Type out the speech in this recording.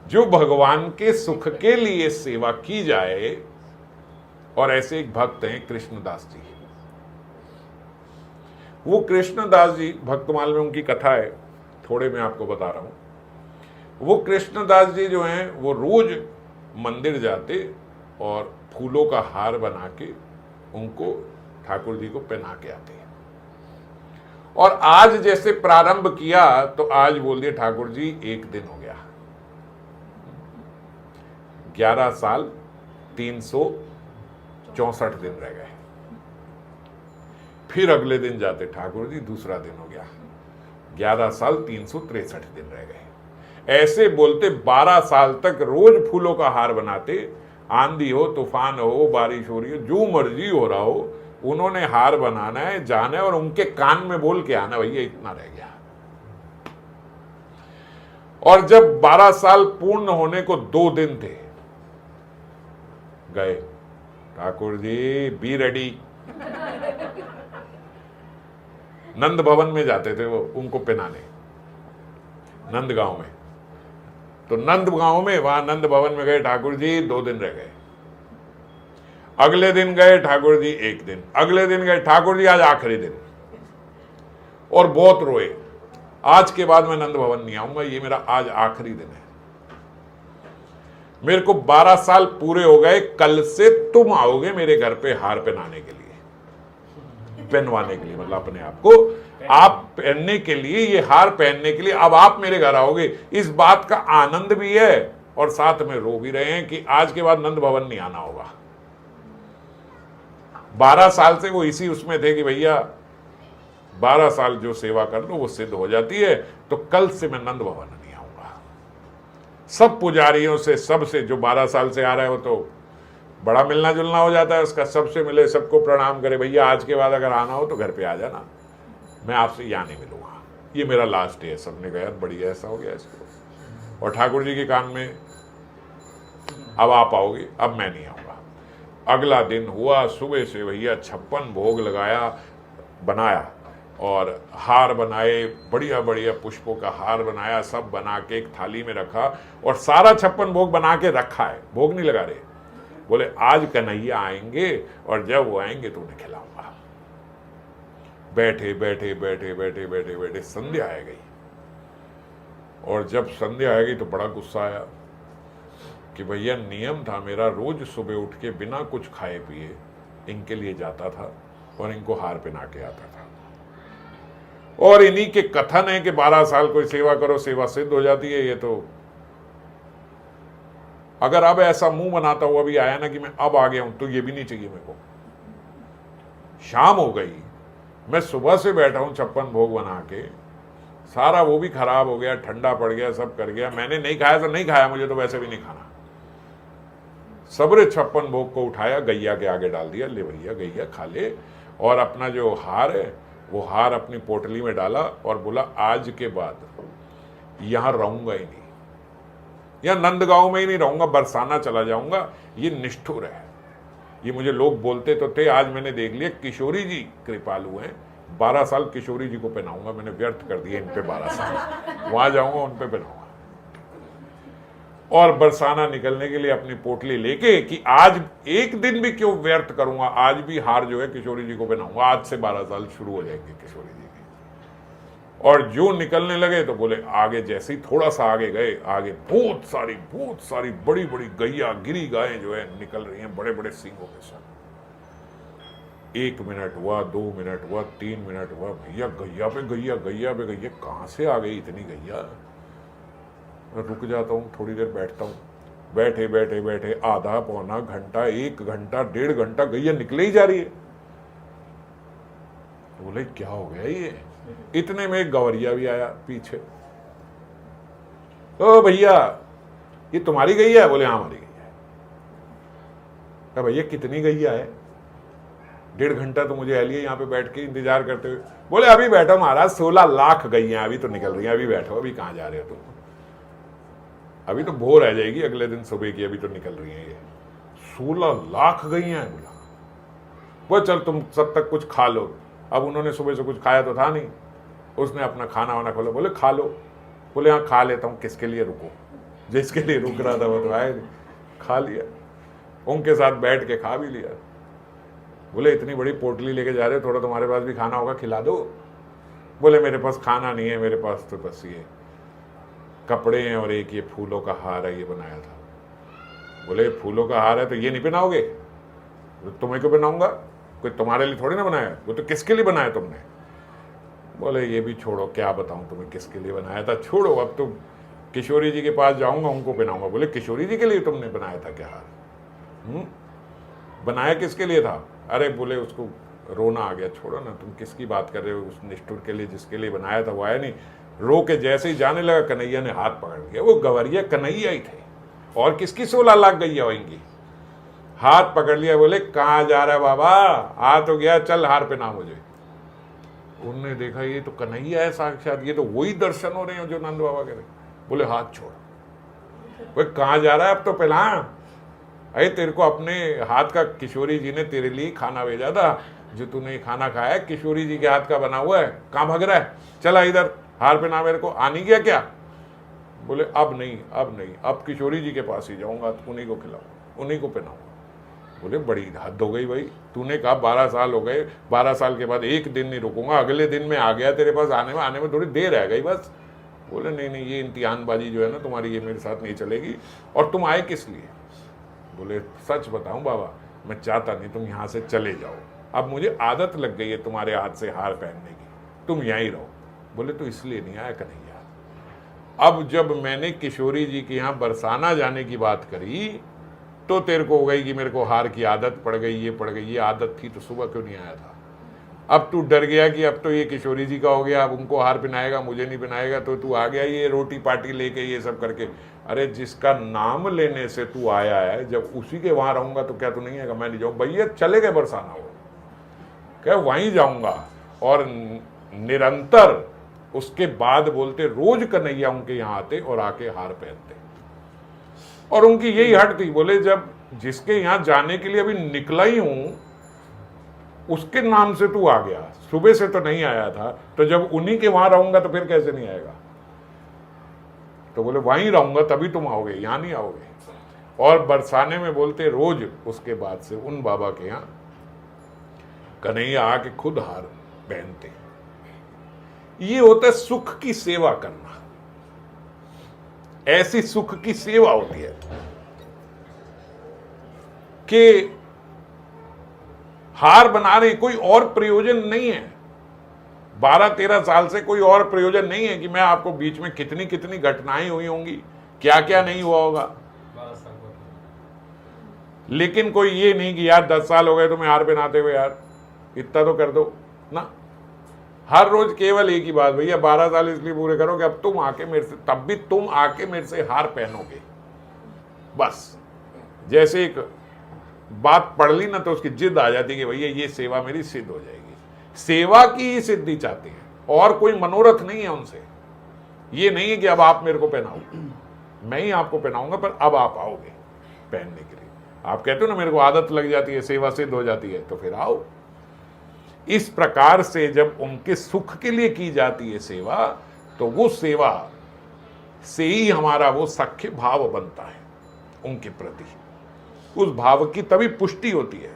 जो भगवान के सुख के लिए सेवा की जाए। और ऐसे एक भक्त हैं कृष्णदास जी। वो कृष्णदास जी, भक्तमाल में उनकी कथा है, थोड़े मैं आपको बता रहा हूं। वो कृष्णदास जी जो हैं वो रोज मंदिर जाते और फूलों का हार बना के उनको ठाकुर जी को पहना के आते हैं। और आज जैसे प्रारंभ किया तो आज बोल दिए ठाकुर जी 1 दिन हो गया, 11 साल 364 दिन रह गए। फिर अगले दिन जाते ठाकुर जी, दूसरा दिन हो गया, 11 साल 363 दिन रह गए। ऐसे बोलते 12 साल तक रोज फूलों का हार बनाते। आंधी हो, तूफान हो, बारिश हो रही हो, जो मर्जी हो रहा हो, उन्होंने हार बनाना है, जाना है और उनके कान में बोल के आना, भैया इतना रह गया। और जब 12 साल पूर्ण होने को 2 दिन थे, गए ठाकुर जी बी रेडी। नंद भवन में जाते थे वो उनको पहनाने, नंदगांव में। तो नंदगांव में, वहां नंद भवन में गए ठाकुर जी, 2 दिन रह गए। अगले दिन गए ठाकुर जी, 1 दिन। अगले दिन गए ठाकुर जी, आज आखिरी दिन। और बहुत रोए, आज के बाद मैं नंद भवन नहीं आऊंगा, ये मेरा आज आखिरी दिन है। मेरे को 12 साल पूरे हो गए, कल से तुम आओगे मेरे घर पे हार पहनाने के लिए, पहनवाने के लिए, मतलब अपने आप को आप पहनने के लिए, ये हार पहनने के लिए अब आप मेरे घर आओगे। इस बात का आनंद भी है और साथ में रो भी रहे हैं कि आज के बाद नंद भवन नहीं आना होगा। 12 साल से वो इसी उसमें थे कि भैया 12 साल जो सेवा कर लो वो सिद्ध हो जाती है, तो कल से मैं नंद भवन नहीं आऊंगा। सब पुजारियों से, सबसे जो 12 साल से आ रहा है वो तो बड़ा मिलना जुलना हो जाता है उसका, सबसे मिले, सबको प्रणाम करे, भैया आज के बाद अगर आना हो तो घर पे आ जाना, मैं आपसे यहाँ नहीं मिलूंगा, ये मेरा लास्ट डे है। सबने कहा बढ़िया, ऐसा हो गया इसको। और ठाकुर जी के कान में, अब आप आओगे, अब मैं नहीं आऊंगा। अगला दिन हुआ, सुबह से भैया 56 भोग लगाया, बनाया और हार बनाए, बढ़िया बढ़िया पुष्पों का हार बनाया, सब बना के एक थाली में रखा और सारा 56 भोग बना के रखा है, भोग नहीं लगा रहे। बोले आज कन्हैया आएंगे और जब वो आएंगे तो उन्हें खिलाऊंगा। बैठे बैठे बैठे बैठे बैठे बैठे संध्या आ गई। और जब संध्या आ गई तो बड़ा गुस्सा आया कि भैया नियम था मेरा, रोज सुबह उठ के बिना कुछ खाए पिए इनके लिए जाता था और इनको हार पहना के आता था। और इन्हीं के कथन है कि 12 साल कोई सेवा करो सेवा सिद्ध हो जाती है। ये तो अगर अब ऐसा मुंह बनाता हुआ भी आया ना कि मैं अब आ गया हूं, तो ये भी नहीं चाहिए मेरे को। शाम हो गई, मैं सुबह से बैठा हूं 56 भोग बना के, सारा वो भी खराब हो गया, ठंडा पड़ गया, सब कर गया। मैंने नहीं खाया तो नहीं खाया, मुझे तो वैसे भी नहीं खाना। सबरे 56 भोग को उठाया, गैया के आगे डाल दिया, ले भैया गैया खा ले। और अपना जो हार है वो हार अपनी पोटली में डाला और बोला आज के बाद यहां रहूंगा ही नहीं, या नंदगांव में ही नहीं रहूंगा, बरसाना चला जाऊंगा। ये निष्ठुर है। ये मुझे लोग बोलते तो थे, आज मैंने देख लिया किशोरी जी कृपालु हैं, 12 साल किशोरी जी को पहनाऊंगा। मैंने व्यर्थ कर दिया इन पे 12 साल, वहां जाऊंगा उन पे पहनाऊंगा। और बरसाना निकलने के लिए अपनी पोटली लेके कि आज एक दिन भी क्यों व्यर्थ करूंगा, आज भी हार जो है किशोरी जी को पहनाऊंगा। आज से 12 साल शुरू हो जाएंगे किशोरी जी के। और जो निकलने लगे तो बोले आगे, जैसे ही थोड़ा सा आगे गए, आगे बहुत सारी बड़ी बड़ी गैया, गिरी गायें जो है निकल रही हैं, बड़े बड़े सींगों के साथ। 1 मिनट हुआ, 2 मिनट हुआ, 3 मिनट हुआ, भैया गैया पे गैया, गैया पे गैया, कहां से आ गई इतनी गैया। रुक जाता हूँ, थोड़ी देर बैठता हूँ। बैठे बैठे बैठे आधा पौना घंटा, 1 घंटा, 1.5 घंटा गैया निकले ही जा रही है। तो बोले क्या हो गया ये। इतने में एक गवरिया भी आया पीछे। ओ भैया ये तुम्हारी गैया है? बोले हाँ हमारी गैया है। भैया कितनी गैया है? 1.5 घंटा तो मुझे लिए यहाँ पे बैठ के इंतजार करते हुए। बोले अभी बैठो महाराज, 16 लाख गैया अभी तो निकल रही हैं, अभी बैठो, अभी कहाँ जा रहे हो तुम, अभी तो भोर आ जाएगी अगले दिन सुबह की, अभी तो निकल रही है ये। 16 लाख गैया है। बोला वो चल तुम सब तक कुछ खा लो। अब उन्होंने सुबह से कुछ खाया तो था नहीं, उसने अपना खाना वाना खोला, बोले खा लो। बोले हाँ खा लेता हूँ, किसके लिए, रुको जिसके लिए रुक रहा था वो तो आए नहीं, खा लिया, उनके साथ बैठ के खा भी लिया। बोले इतनी बड़ी पोटली लेके जा रहे हो, थोड़ा तुम्हारे पास भी खाना होगा, खिला दो। बोले मेरे पास खाना नहीं है, मेरे पास तो बस ये कपड़े हैं और एक ये फूलों का हार है, ये बनाया था। बोले फूलों का हार है तो ये नहीं पहनाओगे? तुम्हें क्यों पहनाऊंगा, कोई तुम्हारे लिए थोड़ी ना बनाया, वो तो किसके लिए बनाया तुमने? बोले ये भी छोड़ो, क्या बताऊं तुम्हें किसके लिए बनाया था, छोड़ो, अब तो किशोरी जी के पास जाऊंगा, उनको पहनाऊंगा। बोले किशोरी जी के लिए तुमने बनाया था क्या हार? बनाया किसके लिए था? अरे बोले उसको रोना आ गया, छोड़ो ना, तुम किसकी बात कर रहे हो, उस निष्ठुर के लिए जिसके लिए बनाया था वो आया नहीं। रो के जैसे ही जाने लगा, कन्हैया ने हाथ पकड़ लिया। वो गवरिया कन्हैया ही थे, और किसकी 16 लाख गैया होंगी। हाथ पकड़ लिया, बोले कहाँ जा रहा है बाबा, आ तो गया, चल हार पहना मुझे। उन्होंने देखा ये तो कन्हैया है साक्षात, ये तो वही दर्शन हो रहे हैं जो नंद बाबा के रहे। बोले हाथ छोड़। बोले कहाँ जा रहा है, अब तो पहला। अरे तेरे को अपने हाथ का किशोरी जी ने तेरे लिए खाना भेजा था, जो तूने खाना खाया किशोरी जी के हाथ का बना हुआ है, कहाँ भाग रहा है, चला इधर, हार पहना मेरे को, आ नहीं गया क्या? बोले अब नहीं, अब नहीं, अब किशोरी जी के पास ही जाऊंगा, उन्हीं को खिलाऊंगा, उन्हीं को पहनाऊंगा। बोले बड़ी हद हो गई भाई, तूने कहा 12 साल हो गए, 12 साल के बाद एक दिन नहीं रुकूंगा, अगले दिन में आ गया तेरे पास, आने में थोड़ी देर रह गई बस। बोले नहीं नहीं, ये इम्तिहानबाजी जो है ना तुम्हारी, ये मेरे साथ नहीं चलेगी। और तुम आए किस लिए? बोले सच बताऊं बाबा, मैं चाहता नहीं तुम यहाँ से चले जाओ, अब मुझे आदत लग गई है तुम्हारे हाथ से हार पहनने की, तुम यहीं रहो। बोले तो इसलिए नहीं आया कन्हैया, अब जब मैंने किशोरी जी के यहाँ बरसाना जाने की बात करी तो तेरे को हो गई कि मेरे को हार की आदत पड़ गई, ये पड़ गई, ये आदत थी तो सुबह क्यों नहीं आया था? अब तू डर गया कि अब तो ये किशोरी जी का हो गया, अब उनको हार पहनाएगा, मुझे नहीं पहनाएगा, तो तू आ गया ये रोटी पार्टी लेके, ये सब करके। अरे जिसका नाम लेने से तू आया है, जब उसी के वहां रहूंगा तो क्या तू नहीं आएगा? मैं नहीं जाऊँ। भैया चले गए बरसाना, वो क्या वहीं जाऊंगा। और निरंतर उसके बाद बोलते रोज कन्हैया उनके यहाँ आते और आके हार पहनते, और उनकी यही हट थी। बोले जब जिसके यहां जाने के लिए अभी निकला ही हूं, उसके नाम से तू आ गया, सुबह से तो नहीं आया था, तो जब उन्हीं के वहां रहूंगा तो फिर कैसे नहीं आएगा? तो बोले वहीं रहूंगा तभी तुम आओगे, यहां नहीं आओगे। और बरसाने में बोलते रोज उसके बाद से उन बाबा के यहां कन्हैया आके खुद हार पहनते। ये होता है सुख की सेवा करना, ऐसी सुख की सेवा होती है कि हार बना रहे, कोई और प्रयोजन नहीं है। 12-13 साल से कोई और प्रयोजन नहीं है कि मैं आपको बीच में कितनी कितनी घटनाएं हुई होंगी, क्या क्या नहीं हुआ होगा, लेकिन कोई ये नहीं कि यार 10 साल हो गए तुम्हें हार पहनाते हुए, यार इतना तो कर दो ना। हर रोज केवल एक ही बात, भैया 12 साल इसलिए पूरे करो कि अब तुम आके मेरे से, तब भी तुम आके मेरे से हार पहनोगे। बस जैसे एक बात पढ़ ली ना तो उसकी जिद आ जाती कि भैया ये सेवा मेरी सिद्ध हो जाएगी। सेवा की ही सिद्धि चाहते हैं, और कोई मनोरथ नहीं है उनसे। ये नहीं है कि अब आप मेरे को पहनाओ, मैं ही आपको पहनाऊंगा, पर अब आप आओगे पहनने के लिए। आप कहते हो ना मेरे को आदत लग जाती है, सेवा सिद्ध हो जाती है, तो फिर आओ। इस प्रकार से जब उनके सुख के लिए की जाती है सेवा, तो वो सेवा से ही हमारा वो सख्य भाव बनता है उनके प्रति। उस भाव की तभी पुष्टि होती है।